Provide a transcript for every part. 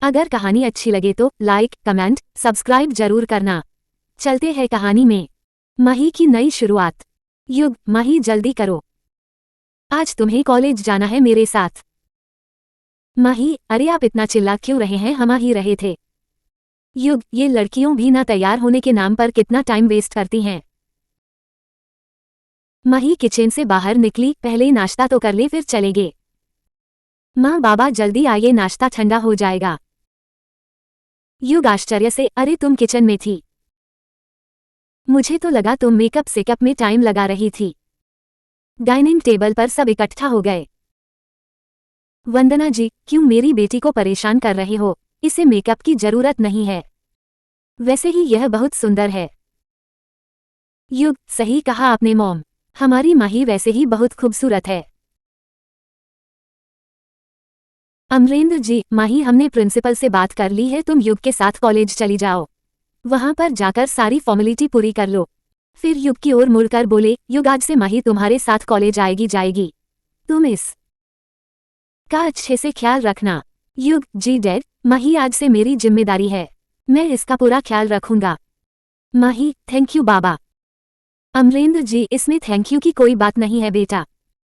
अगर कहानी अच्छी लगे तो लाइक, कमेंट, सब्सक्राइब जरूर करना। चलते हैं कहानी में। माही की नई शुरुआत। युग, माही जल्दी करो, आज तुम्हें कॉलेज जाना है मेरे साथ। माही, अरे आप इतना चिल्ला क्यों रहे हैं, हम आ ही रहे थे। युग, ये लड़कियों भी ना तैयार होने के नाम पर कितना टाइम वेस्ट करती हैं। माही किचन से बाहर निकली, पहले नाश्ता तो कर ले फिर चलेंगे। माँ बाबा जल्दी आइए, नाश्ता ठंडा हो जाएगा। युग आश्चर्य से, अरे तुम किचन में थी? मुझे तो लगा तुम मेकअप सेकअप में टाइम लगा रही थी। डाइनिंग टेबल पर सब इकट्ठा हो गए। वंदना जी, क्यों मेरी बेटी को परेशान कर रहे हो? इसे मेकअप की जरूरत नहीं है, वैसे ही यह बहुत सुंदर है। युग, सही कहा आपने मॉम, हमारी माही वैसे ही बहुत खूबसूरत है। अमरेंद्र जी, माही हमने प्रिंसिपल से बात कर ली है, तुम युग के साथ कॉलेज चली जाओ। वहां पर जाकर सारी फॉर्मेलिटी पूरी कर लो। फिर युग की ओर मुड़कर बोले, युग आज से माही तुम्हारे साथ कॉलेज जाएगी। तुम इस का अच्छे से ख्याल रखना। युग, जी डैड, माही आज से मेरी जिम्मेदारी है, मैं इसका पूरा ख्याल रखूंगा। माही, थैंक यू बाबा। अमरेंद्र जी, इसमें थैंक यू की कोई बात नहीं है बेटा,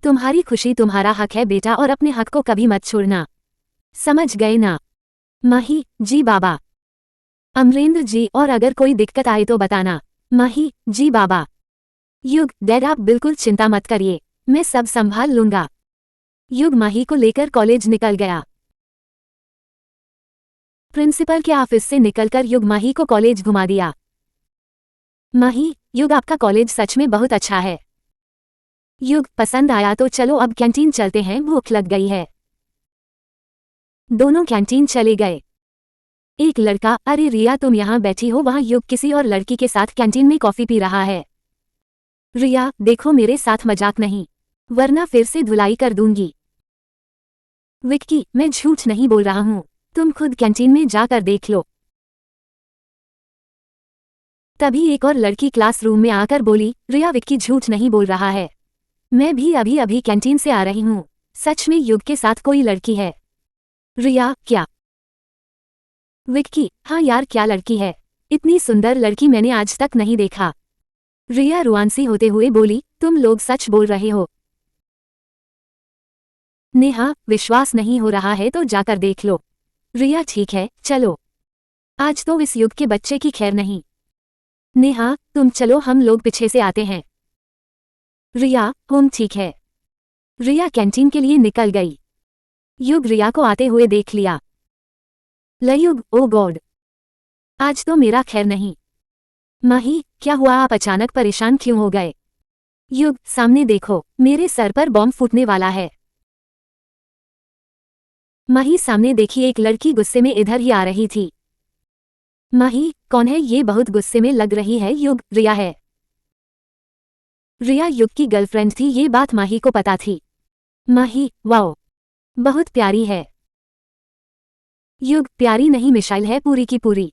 तुम्हारी खुशी तुम्हारा हक है बेटा, और अपने हक को कभी मत छोड़ना, समझ गए ना? माही, जी बाबा। अमरेंद्र जी, और अगर कोई दिक्कत आए तो बताना। माही, जी बाबा। युग, डैड आप बिल्कुल चिंता मत करिए, मैं सब संभाल लूंगा। युग माही को लेकर कॉलेज निकल गया। प्रिंसिपल के ऑफिस से निकलकर युग माही को कॉलेज घुमा दिया। माही, युग आपका कॉलेज सच में बहुत अच्छा है। युग, पसंद आया तो चलो अब कैंटीन चलते हैं, भूख लग गई है। दोनों कैंटीन चले गए। एक लड़का, अरे रिया तुम यहाँ बैठी हो, वहाँ युग किसी और लड़की के साथ कैंटीन में कॉफी पी रहा है। रिया, देखो मेरे साथ मजाक नहीं, वरना फिर से धुलाई कर दूंगी। विक्की, मैं झूठ नहीं बोल रहा हूँ, तुम खुद कैंटीन में जाकर देख लो। तभी एक और लड़की क्लासरूम में आकर बोली, रिया विक्की झूठ नहीं बोल रहा है, मैं भी अभी अभी कैंटीन से आ रही हूँ, सच में युग के साथ कोई लड़की है। रिया, क्या? विक्की, हाँ यार क्या लड़की है, इतनी सुंदर लड़की मैंने आज तक नहीं देखा। रिया रुआंसी होते हुए बोली, तुम लोग सच बोल रहे हो? नेहा, विश्वास नहीं हो रहा है तो जाकर देख लो। रिया, ठीक है चलो, आज तो इस युग के बच्चे की खैर नहीं। नेहा, तुम चलो हम लोग पीछे से आते हैं। रिया, ठीक है। रिया कैंटीन के लिए निकल गई। युग रिया को आते हुए देख लिया। लयुग, ओ गॉड, आज तो मेरा खैर नहीं। माही, क्या हुआ, आप अचानक परेशान क्यों हो गए? युग, सामने देखो, मेरे सर पर बॉम्ब फूटने वाला है। माही सामने देखी, एक लड़की गुस्से में इधर ही आ रही थी। माही, कौन है ये, बहुत गुस्से में लग रही है। युग, रिया है। रिया युग की गर्लफ्रेंड थी, ये बात माही को पता थी। माही, वाओ, बहुत प्यारी है। युग, प्यारी नहीं मिसाइल है पूरी की पूरी।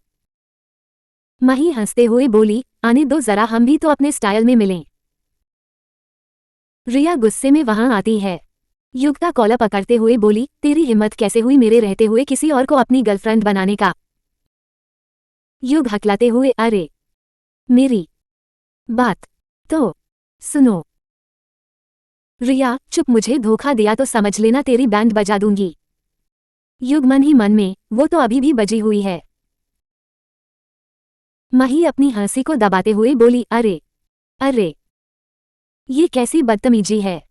माही हंसते हुए बोली, आने दो जरा, हम भी तो अपने स्टाइल में मिलें। रिया गुस्से में वहां आती है। युग का कॉलर पकड़ते हुए बोली, तेरी हिम्मत कैसे हुई मेरे रहते हुए किसी और को अपनी गर्लफ्रेंड बनाने का? युग हकलाते हुए, अरे मेरी बात तो सुनो। रिया, चुप, मुझे धोखा दिया तो समझ लेना तेरी बैंड बजा दूंगी। युग मन ही मन में, वो तो अभी भी बजी हुई है। माही अपनी हंसी को दबाते हुए बोली, अरे अरे ये कैसी बदतमीजी है,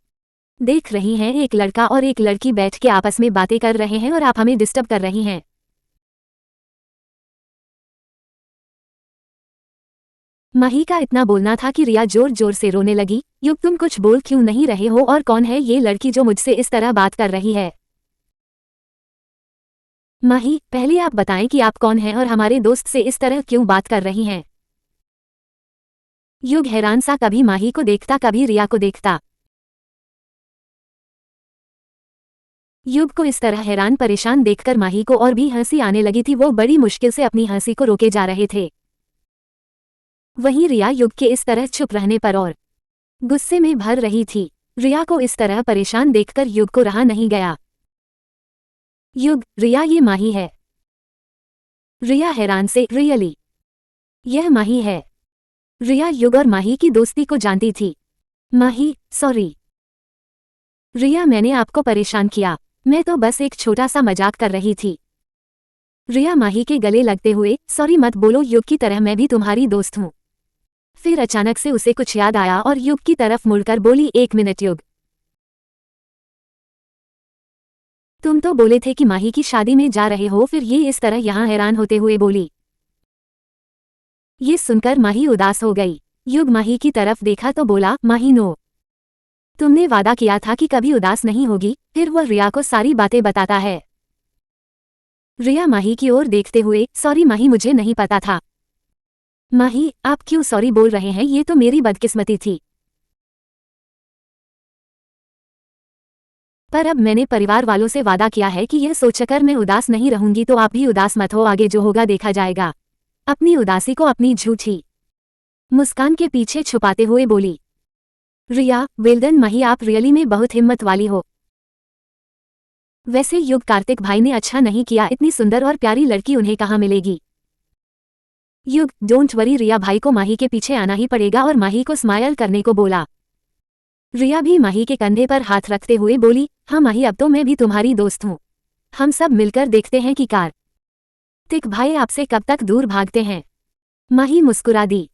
देख रही हैं एक लड़का और एक लड़की बैठ के आपस में बातें कर रहे हैं और आप हमें डिस्टर्ब कर रही हैं। माही का इतना बोलना था कि रिया जोर जोर से रोने लगी। युग, तुम कुछ बोल क्यों नहीं रहे हो, और कौन है ये लड़की जो मुझसे इस तरह बात कर रही है? माही, पहले आप बताएं कि आप कौन हैं और हमारे दोस्त से इस तरह क्यों बात कर रही हैं? युग हैरान सा कभी माही को देखता कभी रिया को देखता। युग को इस तरह हैरान परेशान देखकर माही को और भी हंसी आने लगी थी, वो बड़ी मुश्किल से अपनी हंसी को रोके जा रहे थे। वहीं रिया युग के इस तरह चुप रहने पर और गुस्से में भर रही थी। रिया को इस तरह परेशान देखकर युग को रहा नहीं गया। युग, रिया ये माही है। रिया हैरान से, रियली? यह माही है। रिया युग और माही की दोस्ती को जानती थी। माही, सॉरी। रिया, मैंने आपको परेशान किया। मैं तो बस एक छोटा सा मजाक कर रही थी। रिया माही के गले लगते हुए, सॉरी मत बोलो युग की तरह, मैं भी तुम्हारी दोस्त हूँ। फिर अचानक से उसे कुछ याद आया और युग की तरफ मुड़कर बोली, एक मिनट युग, तुम तो बोले थे कि माही की शादी में जा रहे हो, फिर ये इस तरह यहाँ हैरान होते हुए बोली। ये सुनकर माही उदास हो गई। युग माही की तरफ देखा तो बोला, माही नो, तुमने वादा किया था कि कभी उदास नहीं होगी। फिर वह रिया को सारी बातें बताता है। रिया माही की ओर देखते हुए, सॉरी माही, मुझे नहीं पता था। माही, आप क्यों सॉरी बोल रहे हैं, ये तो मेरी बदकिस्मती थी। पर अब मैंने परिवार वालों से वादा किया है कि यह सोचकर मैं उदास नहीं रहूंगी, तो आप भी उदास मत हो, आगे जो होगा देखा जाएगा। अपनी उदासी को अपनी झूठी मुस्कान के पीछे छुपाते हुए बोली रिया। वेल्डन माही, आप रियली में बहुत हिम्मत वाली हो। वैसे युग, कार्तिक भाई ने अच्छा नहीं किया, इतनी सुंदर और प्यारी लड़की उन्हें कहाँ मिलेगी। युग, डोंट वरी रिया, भाई को माही के पीछे आना ही पड़ेगा, और माही को स्माइल करने को बोला। रिया भी माही के कंधे पर हाथ रखते हुए बोली, हाँ माही, अब तो मैं भी तुम्हारी दोस्त हूँ। हम सब मिलकर देखते हैं कि कार्तिक भाई आपसे कब तक दूर भागते हैं। माही मुस्कुरा दी।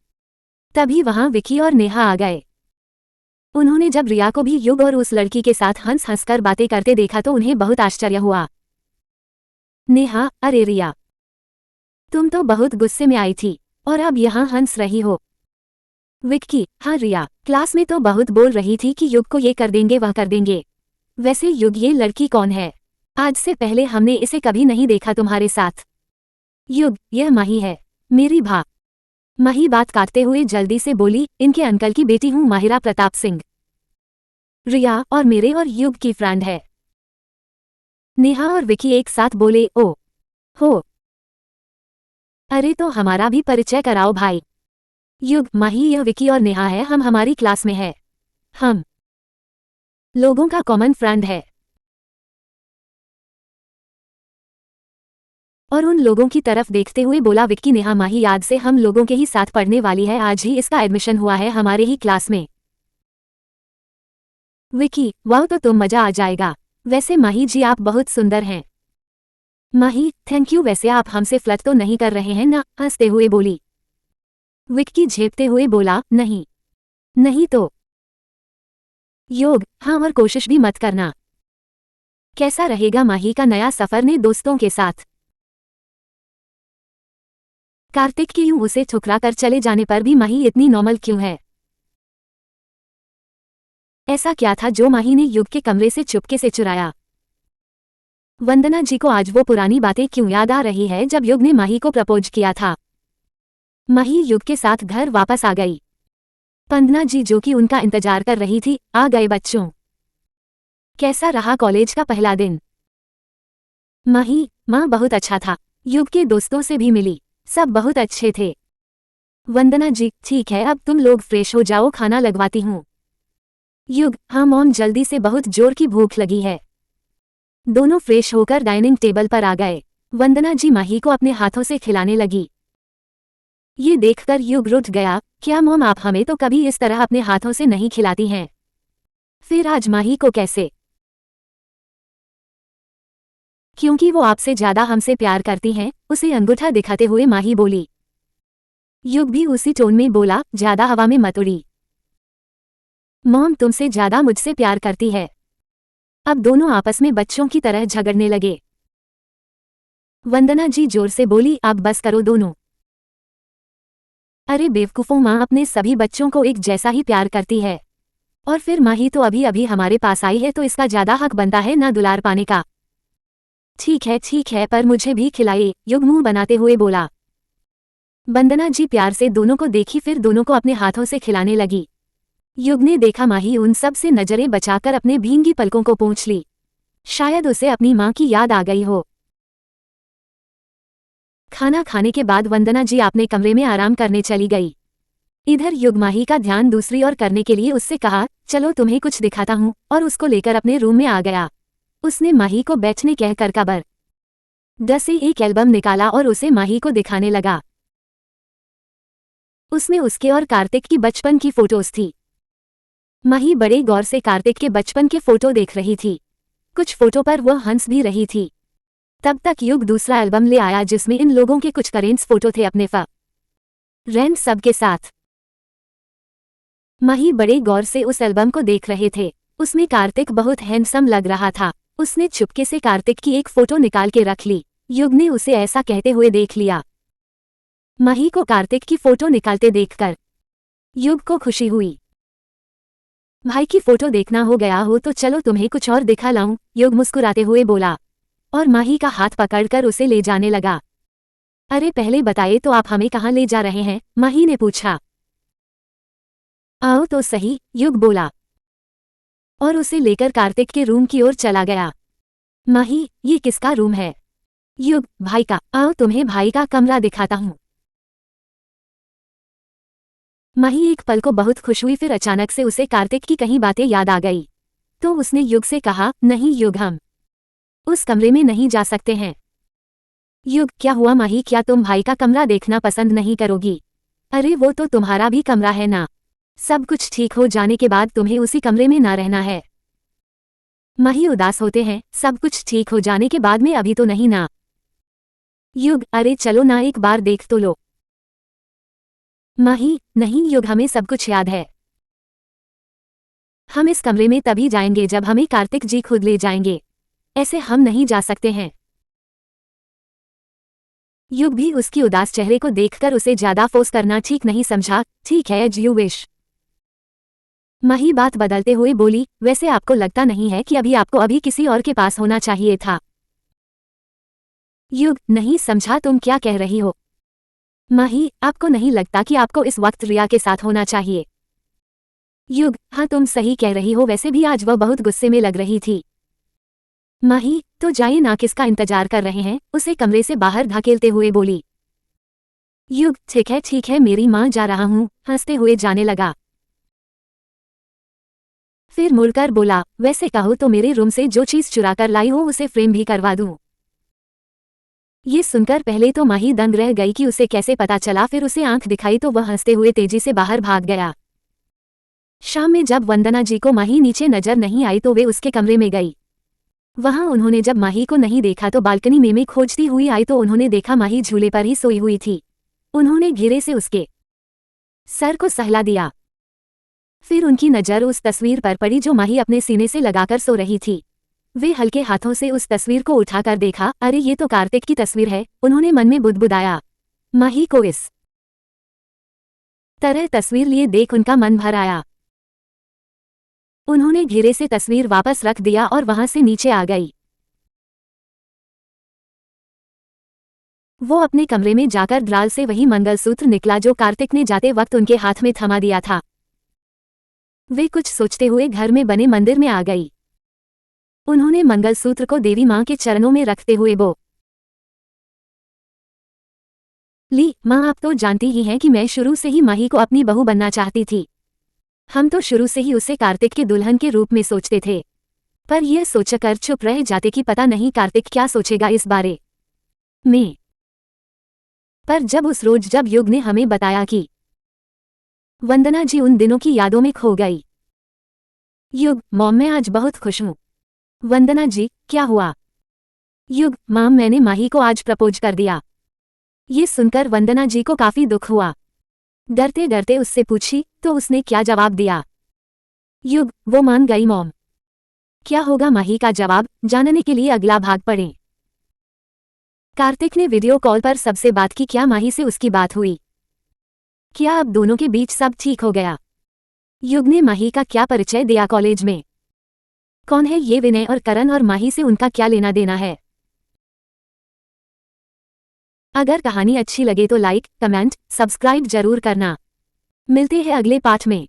तभी वहां विकी और नेहा आ गए। उन्होंने जब रिया को भी युग और उस लड़की के साथ हंस हंसकर बातें करते देखा तो उन्हें बहुत आश्चर्य हुआ। नेहा, अरे रिया, तुम तो बहुत गुस्से में आई थी और अब यहाँ हंस रही हो। विक्की, हाँ रिया, क्लास में तो बहुत बोल रही थी कि युग को ये कर देंगे वह कर देंगे। वैसे युग, ये लड़की कौन है? आज से पहले हमने इसे कभी नहीं देखा तुम्हारे साथ। युग, यह माही है, मेरी भा। माही बात काटते हुए जल्दी से बोली, इनके अंकल की बेटी हूँ, माहिरा प्रताप सिंह। रिया, और मेरे और युग की फ्रेंड है। नेहा और विकी एक साथ बोले, ओ हो, अरे तो हमारा भी परिचय कराओ भाई। युग, माही, यह विकी और नेहा है, हम हमारी क्लास में है। हम लोगों का कॉमन फ्रेंड है। और उन लोगों की तरफ देखते हुए बोला विक्की, नेहा, माही आज से हम लोगों के ही साथ पढ़ने वाली है, आज ही इसका एडमिशन हुआ है हमारे ही क्लास में। विकी, वाह, तो मजा आ जाएगा। वैसे माही जी, आप बहुत सुंदर हैं। माही, थैंक यू, वैसे आप हमसे फ्लर्ट तो नहीं कर रहे हैं ना? हंसते हुए बोली। विक्की झेपते हुए बोला, नहीं नहीं तो। योग, हाँ, और कोशिश भी मत करना। कैसा रहेगा माही का नया सफर ने दोस्तों के साथ? कार्तिक के यूं उसे ठुकरा कर चले जाने पर भी माही इतनी नॉर्मल क्यों है? ऐसा क्या था जो माही ने युग के कमरे से चुपके से चुराया? वंदना जी को आज वो पुरानी बातें क्यों याद आ रही है जब युग ने माही को प्रपोज किया था? माही युग के साथ घर वापस आ गई। वंदना जी, जो कि उनका इंतजार कर रही थी, आ गए। बच्चों, कैसा रहा कॉलेज का पहला दिन? माही, माँ, बहुत अच्छा था। युग के दोस्तों से भी मिली, सब बहुत अच्छे थे। वंदना जी, ठीक है, अब तुम लोग फ्रेश हो जाओ, खाना लगवाती हूँ। युग, हाँ मॉम, जल्दी से, बहुत जोर की भूख लगी है। दोनों फ्रेश होकर डाइनिंग टेबल पर आ गए। वंदना जी माही को अपने हाथों से खिलाने लगी। ये देखकर युग रुठ गया, क्या मॉम, आप हमें तो कभी इस तरह अपने हाथों से नहीं खिलाती हैं। फिर आज माही को कैसे? क्योंकि वो आपसे ज्यादा हमसे प्यार करती हैं, उसे अंगूठा दिखाते हुए माही बोली। युग भी उसी टोन में बोला, ज्यादा हवा में मत उड़ी। मॉम तुमसे ज्यादा मुझसे प्यार करती है। अब दोनों आपस में बच्चों की तरह झगड़ने लगे। वंदना जी जोर से बोली, आप बस करो दोनों। अरे बेवकूफों, माँ अपने सभी बच्चों को एक जैसा ही प्यार करती है। और फिर माही तो अभी अभी हमारे पास आई है, तो इसका ज्यादा हक बनता है ना दुलार पाने का। ठीक है, पर मुझे भी खिलाइए, युग मुंह बनाते हुए बोला। वंदना जी प्यार से दोनों को देखी, फिर दोनों को अपने हाथों से खिलाने लगी। युग ने देखा माही उन सब से नजरें बचाकर अपने भींगी पलकों को पोंछ ली। शायद उसे अपनी माँ की याद आ गई हो। खाना खाने के बाद वंदना जी अपने कमरे में आराम करने चली गई। इधर युग माही का ध्यान दूसरी ओर करने के लिए उससे कहा, चलो तुम्हें कुछ दिखाता हूँ, और उसको लेकर अपने रूम में आ गया। उसने माही को बैठने कहकर कबर ड से एक एल्बम निकाला और उसे माही को दिखाने लगा। उसमें उसके और कार्तिक की बचपन की फोटोज थी। माही बड़े गौर से कार्तिक के बचपन के फोटो देख रही थी। कुछ फोटो पर वह हंस भी रही थी। तब तक युग दूसरा एल्बम ले आया जिसमें इन लोगों के कुछ करेंट्स फोटो थे अपने फ्रेंड्स सबके साथ। माही बड़े गौर से उस एल्बम को देख रहे थे। उसमें कार्तिक बहुत हैंडसम लग रहा था। उसने चुपके से कार्तिक की एक फोटो निकाल के रख ली। युग ने उसे ऐसा कहते हुए देख लिया। माही को कार्तिक की फोटो निकालते देखकर युग को खुशी हुई। भाई की फोटो देखना हो गया हो तो चलो तुम्हें कुछ और दिखा लाऊं, युग मुस्कुराते हुए बोला और माही का हाथ पकड़कर उसे ले जाने लगा। अरे पहले बताइए तो आप हमें कहाँ ले जा रहे हैं, माही ने पूछा। आओ तो सही, युग बोला और उसे लेकर कार्तिक के रूम की ओर चला गया। माही, ये किसका रूम है? युग, भाई का। आओ तुम्हें भाई का कमरा दिखाता हूँ। माही एक पल को बहुत खुश हुई, फिर अचानक से उसे कार्तिक की कहीं बातें याद आ गई। तो उसने युग से कहा, नहीं युग, हम उस कमरे में नहीं जा सकते हैं। युग, क्या हुआ माही, क्या तुम भाई का कमरा देखना पसंद नहीं करोगी? अरे वो तो तुम्हारा भी कमरा है ना। सब कुछ ठीक हो जाने के बाद तुम्हें उसी कमरे में ना रहना है। माही उदास होते हैं, सब कुछ ठीक हो जाने के बाद में, अभी तो नहीं ना। युग, अरे चलो ना एक बार देख तो लो। माही, नहीं युग, हमें सब कुछ याद है। हम इस कमरे में तभी जाएंगे जब हमें कार्तिक जी खुद ले जाएंगे। ऐसे हम नहीं जा सकते हैं। युग भी उसकी उदास चेहरे को देखकर उसे ज्यादा फोर्स करना ठीक नहीं समझा। ठीक है एज यू विश। माही बात बदलते हुए बोली, वैसे आपको लगता नहीं है कि अभी आपको अभी किसी और के पास होना चाहिए था? युग, नहीं समझा तुम क्या कह रही हो? माही, आपको नहीं लगता कि आपको इस वक्त रिया के साथ होना चाहिए? युग, हाँ तुम सही कह रही हो, वैसे भी आज वह बहुत गुस्से में लग रही थी। माही, तो जाइए ना, किसका इंतजार कर रहे हैं? उसे कमरे से बाहर धकेलते हुए बोली। युग, ठीक है मेरी माँ, जा रहा हूँ, हंसते हुए जाने लगा। फिर मुड़कर बोला, वैसे कहो तो मेरे रूम से जो चीज चुरा कर लाई हो उसे फ्रेम भी करवा दूं। ये सुनकर पहले तो माही दंग रह गई कि उसे कैसे पता चला, फिर उसे आंख दिखाई तो वह हंसते हुए तेजी से बाहर भाग गया। शाम में जब वंदना जी को माही नीचे नजर नहीं आई तो वे उसके कमरे में गई। वहां उन्होंने जब माही को नहीं देखा तो बालकनी में खोजती हुई आई तो उन्होंने देखा माही झूले पर ही सोई हुई थी। उन्होंने धीरे से उसके सर को सहला दिया। फिर उनकी नज़र उस तस्वीर पर पड़ी जो माही अपने सीने से लगाकर सो रही थी। वे हल्के हाथों से उस तस्वीर को उठाकर देखा, अरे ये तो कार्तिक की तस्वीर है, उन्होंने मन में बुदबुदाया। माही को इस तरह तस्वीर लिए देख उनका मन भर आया। उन्होंने धीरे से तस्वीर वापस रख दिया और वहां से नीचे आ गई। वो अपने कमरे में जाकर ड्राल से वही मंगलसूत्र निकला जो कार्तिक ने जाते वक्त उनके हाथ में थमा दिया था। वे कुछ सोचते हुए घर में बने मंदिर में आ गई। उन्होंने मंगलसूत्र को देवी माँ के चरणों में रखते हुए ली, माँ आप तो जानती ही हैं कि मैं शुरू से ही माही को अपनी बहू बनना चाहती थी। हम तो शुरू से ही उसे कार्तिक के दुल्हन के रूप में सोचते थे, पर यह सोचकर चुप रह जाते कि पता नहीं कार्तिक क्या सोचेगा इस बारे में। पर जब उस रोज जब युग ने हमें बताया कि वंदना जी उन दिनों की यादों में खो गई। युग, मॉम मैं आज बहुत खुश हूँ। वंदना जी, क्या हुआ? युग, माम मैंने माही को आज प्रपोज कर दिया। ये सुनकर वंदना जी को काफी दुख हुआ। डरते डरते उससे पूछी, तो उसने क्या जवाब दिया? युग, वो मान गई मॉम। क्या होगा माही का जवाब, जानने के लिए अगला भाग पढ़ें। कार्तिक ने वीडियो कॉल पर सबसे बात की, क्या माही से उसकी बात हुई? क्या अब दोनों के बीच सब ठीक हो गया? युग ने माही का क्या परिचय दिया कॉलेज में? कौन है ये विनय और करण और माही से उनका क्या लेना देना है? अगर कहानी अच्छी लगे तो लाइक, कमेंट, सब्सक्राइब जरूर करना। मिलते हैं अगले पाठ में।